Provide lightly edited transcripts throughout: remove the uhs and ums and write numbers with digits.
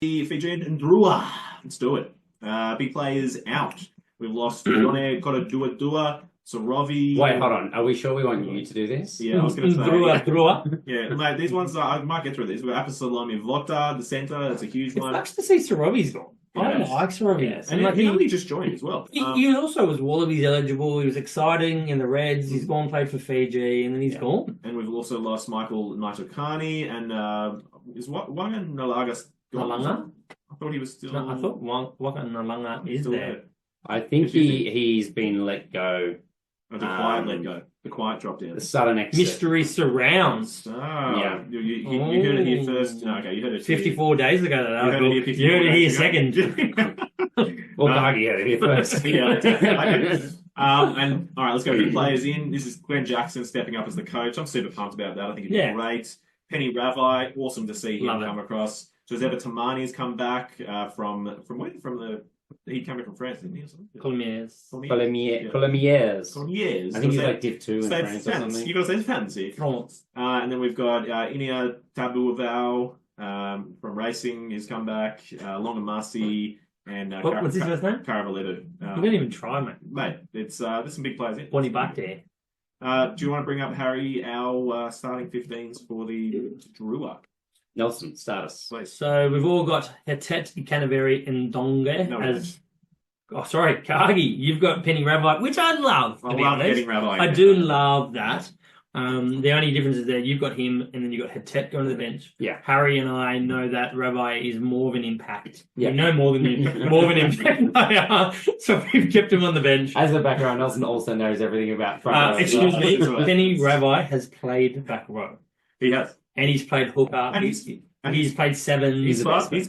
The Fijian Drua. Let's do it. Big players out. We've lost Yone Dua, Sorovi. Wait, hold on. Are we sure we want you to do this? Yeah, I was going to say. Drua. Yeah, mate, these ones, I might get through these. We've got Apostolomi Vlota, the centre. That's a huge It's one. nice to see Sorovi's gone. I Yes. like Sorovi. Yes. And he only just joined as well. He also was Wallabies eligible. He was exciting in the Reds. He's gone played for Fiji, and then he's gone. And we've also lost Michael Naitokani and is Wangan Nalaga gone? Nalanga? I thought he was still. No, I thought Waka Nalanga is still there. I think he's been let go. Oh, the quiet let go. The quiet dropped down. The sudden exit. Mystery surrounds. Yeah. You heard it here first. No, okay, you heard it 54 days ago. You heard it here You heard it here 54 days second. Well, Dagi heard it here first. And all right, let's go with the players in. This is Glenn Jackson stepping up as the coach. I'm super pumped about that. I think he did great. Penny Ravai, awesome to see him come across. Joseba Tamani's come back from where? He came back from France, didn't he? Colomiers. Colomiers. I think he's like Div 2 in France or something. You got to say fancy. France. And then we've got Inia Tabuavau from Racing. He's come back. Longamasi and what's his first name? Caravalletto. You didn't even try, mate. Mate, there's some big players in. Bonnie Buck there. Do you want to bring up, Harry, our starting 15s for the Drua? Nelson, status. Please. So we've all got Hetet, Canterbury, and Donga as. Oh, sorry, Kagi. You've got Penny Ravai, which I love. I love getting Ravai. I do love that. The only difference is that you've got him, and then you've got Hetet going to the bench. Yeah. Harry and I know that Ravai is more of an impact. Yeah. We know more of an impact they are, so we've kept him on the bench. As a back row, Nelson also knows everything about front row. Excuse me, Penny Ravai has played back row. He has. And he's played hooker. And he's played seven. He's fast, mate.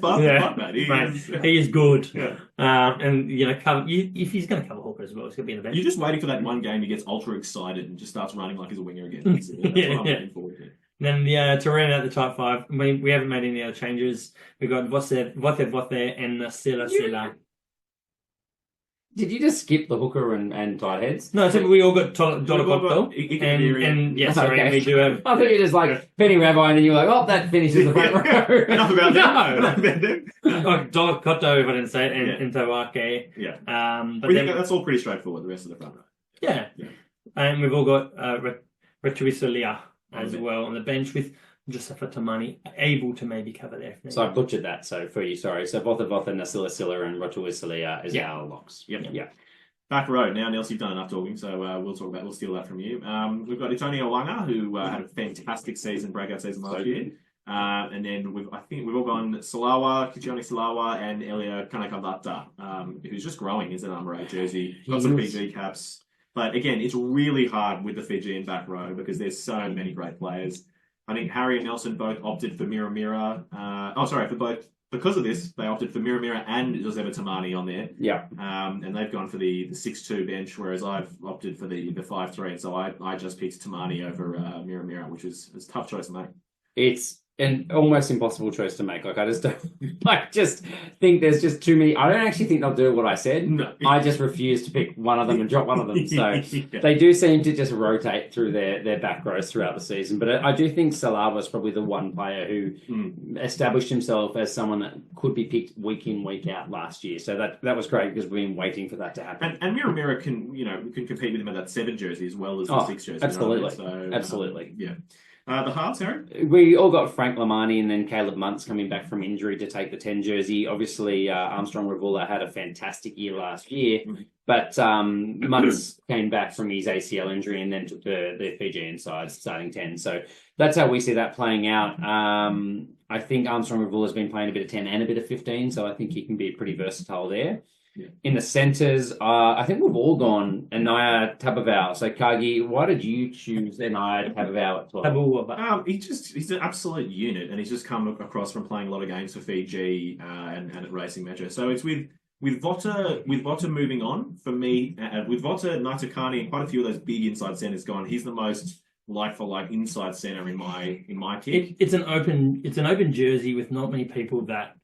He is good. Yeah. And if he's going to cover hooker as well, it's going to be in the bench. You're just waiting for that one game he gets ultra excited and just starts running like he's a winger again. That's what I'm looking forward to. Then to round out the top five, we haven't made any other changes. We've got Vote and Sila. Did you just skip the hooker and tight heads? No, I think we all got Dodokopto. And yes, sorry, okay. we do have. I thought you just like Penny Ravai and then you were like, oh, that finishes the front row. Enough about that. Dodokopto, if I didn't say it, and Tawake. Yeah. But then, that's all pretty straightforward, the rest of the front row. Yeah. And we've all got Retuisolia as well on the bench with Josefa Tamani able to maybe cover there. So I butchered that, so for you, sorry. So Votha, Nasila, and Rotuisalia is our locks. Yep. Yeah. Back row. Now, Nels, you've done enough talking, so we'll steal that from you. We've got Itoni Owanga, who had a fantastic breakout season last year. And then we've all gone Salawa, Kichioni Salawa, and Elia Kanakavata, who's just growing as a number 8 jersey. Got some PG caps. But again, it's really hard with the Fijian back row because there's so many great players. I think Harry and Nelson both opted for Mira. Because of this, they opted for Mira and Joseba Tamani on there. Yeah. And they've gone for the 6-2 bench, whereas I've opted for the 5-3. And so I just picked Tamani over Mira, which is a tough choice to make. It's an almost impossible choice to make. Like, I just don't, just think there's just too many. I don't actually think they'll do what I said. No. I just refuse to pick one of them and drop one of them. So they do seem to just rotate through their back rows throughout the season. But I do think Salava is probably the one player who established himself as someone that could be picked week in, week out last year. So that was great because we've been waiting for that to happen. And Mira can compete with him at that 7 jersey as well as the 6 jersey. Absolutely. So, absolutely. Yeah. The halves, Harry? We all got Frank Lamani and then Caleb Muntz coming back from injury to take the 10 jersey. Obviously, Armstrong Ravula had a fantastic year last year, but Muntz came back from his ACL injury and then took the Fijian side starting 10. So that's how we see that playing out. I think Armstrong Ravula has been playing a bit of 10 and a bit of 15, so I think he can be pretty versatile there. Yeah. In the centres, I think we've all gone Anaya Tabavao. So, Kagi, why did you choose Anaya Tabavao at 12? He's an absolute unit, and he's just come across from playing a lot of games for Fiji and at Racing Metro. So it's with Vota moving on for me. With Vota, Naitakani, and quite a few of those big inside centres gone. He's the most like for like inside centre in my kick. It's an open jersey with not many people that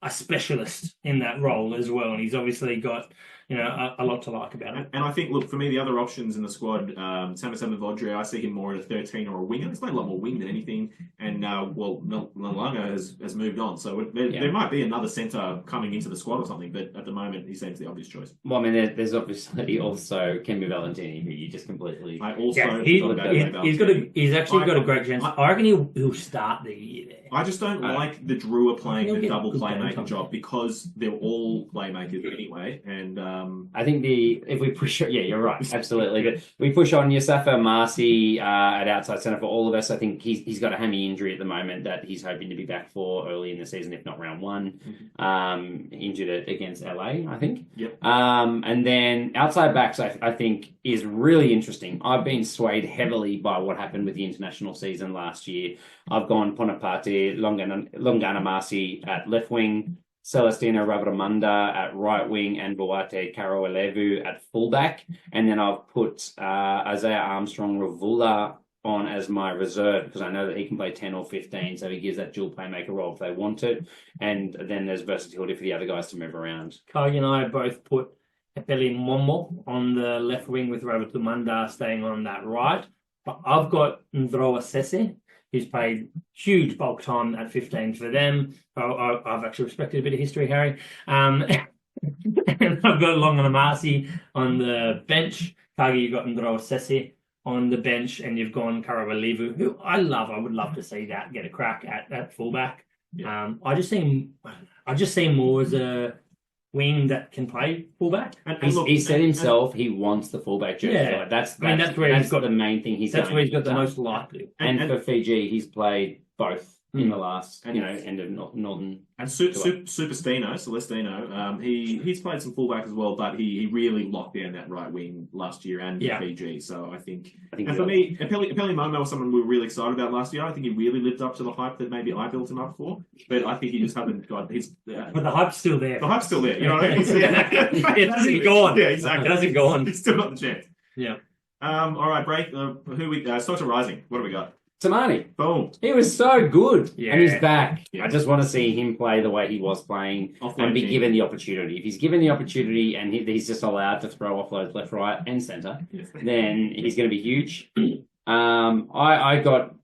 a specialist in that role as well, and he's obviously got a lot to like about it. And I think, look, for me, the other options in the squad, Samasama Vodre, I see him more at a 13 or a winger. He's played a lot more wing than anything. And, Nalanga has moved on. So there might be another centre coming into the squad or something, but at the moment, he seems the obvious choice. Well, I mean, there's obviously also Kemi Valentini, who you just completely... I also he's actually got a great chance. I reckon he'll start the year there. I just don't like the Drua playing the double playmaker job because they're all playmakers anyway. And I think if we push, you're right, absolutely. But we push on Yusafa Marcy at outside centre for all of us. I think he's got a hammy injury at the moment that he's hoping to be back for early in the season, if not round one. Injured against LA, I think. Yep. And then outside backs, I think is really interesting. I've been swayed heavily by what happened with the international season last year. I've gone Ponapate, Longana Marcy at left wing, Celestino Ravramanda at right wing, and Boate Karoelevu at fullback. And then I've put Isaiah Armstrong Ravula on as my reserve because I know that he can play 10 or 15, so he gives that dual playmaker role if they want it. And then there's versatility for the other guys to move around. Kagi and I both put Epeli Momo on the left wing with Ravramanda staying on that right. But I've got Ndroa Sese, who's played huge bulk time at 15 for them. I've actually respected a bit of history, Harry. And I've got Longana Marcy on the bench. Kagi, you've got Ndroa Sese on the bench, and you've gone Karawalivu, who I would love to see that get a crack at fullback. Yeah. I just see him more as a wing that can play fullback. He said himself he wants the fullback jersey. Yeah. That's the main thing he's That's where he's got the most likely. And for Fiji, he's played both in the last, end of Northern. And Celestino, he's played some fullback as well, but he really locked down that right wing last year and Fiji. So I think and for me, Epeli Momo was someone we were really excited about last year. I think he really lived up to the hype that maybe I built him up for, but I think he just hasn't got his. But the hype's still there. The hype's still there. You know what I mean? It hasn't gone. Yeah, exactly. It hasn't gone. He's still got the chance. Yeah. All right, break. Stockton Rising. What do we got? Tamani. Boom. He was so good. Yeah. And he's back. Yeah. I just want to see him play the way he was playing and be given the opportunity. If he's given the opportunity and he's just allowed to throw offloads left, right, and centre, then he's going to be huge. I got,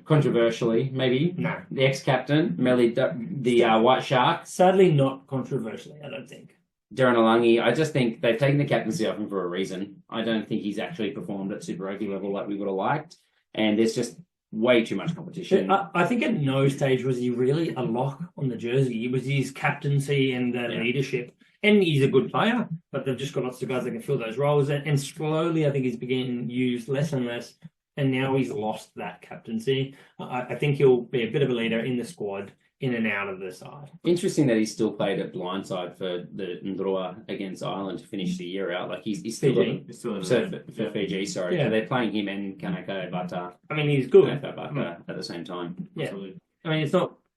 controversially, maybe, the ex-captain, Melly, the White Shark. Sadly, not controversially, I don't think. Darren Alangi, I just think they've taken the captaincy off him for a reason. I don't think he's actually performed at Super Rugby level like we would have liked. And there's just way too much competition. I think at no stage was he really a lock on the jersey. It was his captaincy and the leadership. And he's a good player, but they've just got lots of guys that can fill those roles. And slowly, I think he's beginning used less and less. And now he's lost that captaincy. I think he'll be a bit of a leader in the squad, in and out of the side. Interesting that he still played at blindside for the Ndroa against Ireland to finish the year out. Like he's still Fiji. for Fiji, sorry. Yeah. So they're playing him and Kanako Bata. I mean, he's good. At the same time. Yeah. Absolutely. I mean,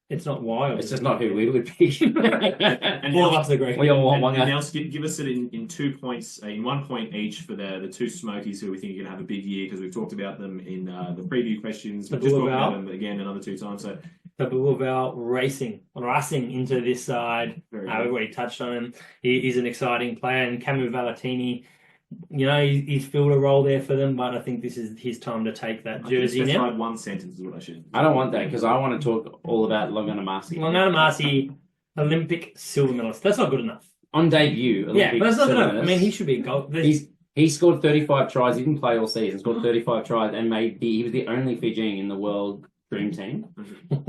it's not wild. It's just not who we would pick. And all of us agree. We all want one. And now give us it in 2 points, in 1 point each for the two Smokies who we think are going to have a big year because we've talked about them in the preview questions. We've just talked about them again another 2 times. So Tabuaval racing into this side. We've already touched on him. He's an exciting player. And Camu Valentini, he's filled a role there for them, but I think this is his time to take that jersey now. Specified one sentence is what I should. I don't want that because I want to talk all about Longana Marcy. Longana Marcy, Olympic silver medalist. That's not good enough. On debut, Olympic but that's not good enough. I mean, he should be a goal. He scored 35 tries. He didn't play all season. Scored 35 tries and he was the only Fijian in the world dream team.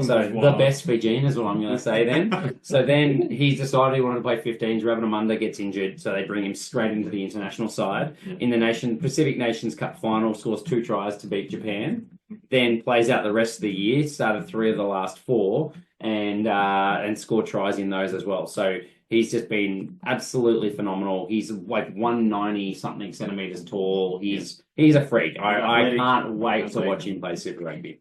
So the best Fijian is what I'm going to say then. So then he's decided he wanted to play 15s. Ravamunda gets injured, so they bring him straight into the international side. In the Pacific Nations Cup final, scores 2 tries to beat Japan. Then plays out the rest of the year, started 3 of the last 4 and scored tries in those as well. So he's just been absolutely phenomenal. He's like 190 something centimeters tall. He's a freak. I can't wait to watch him play Super Rugby.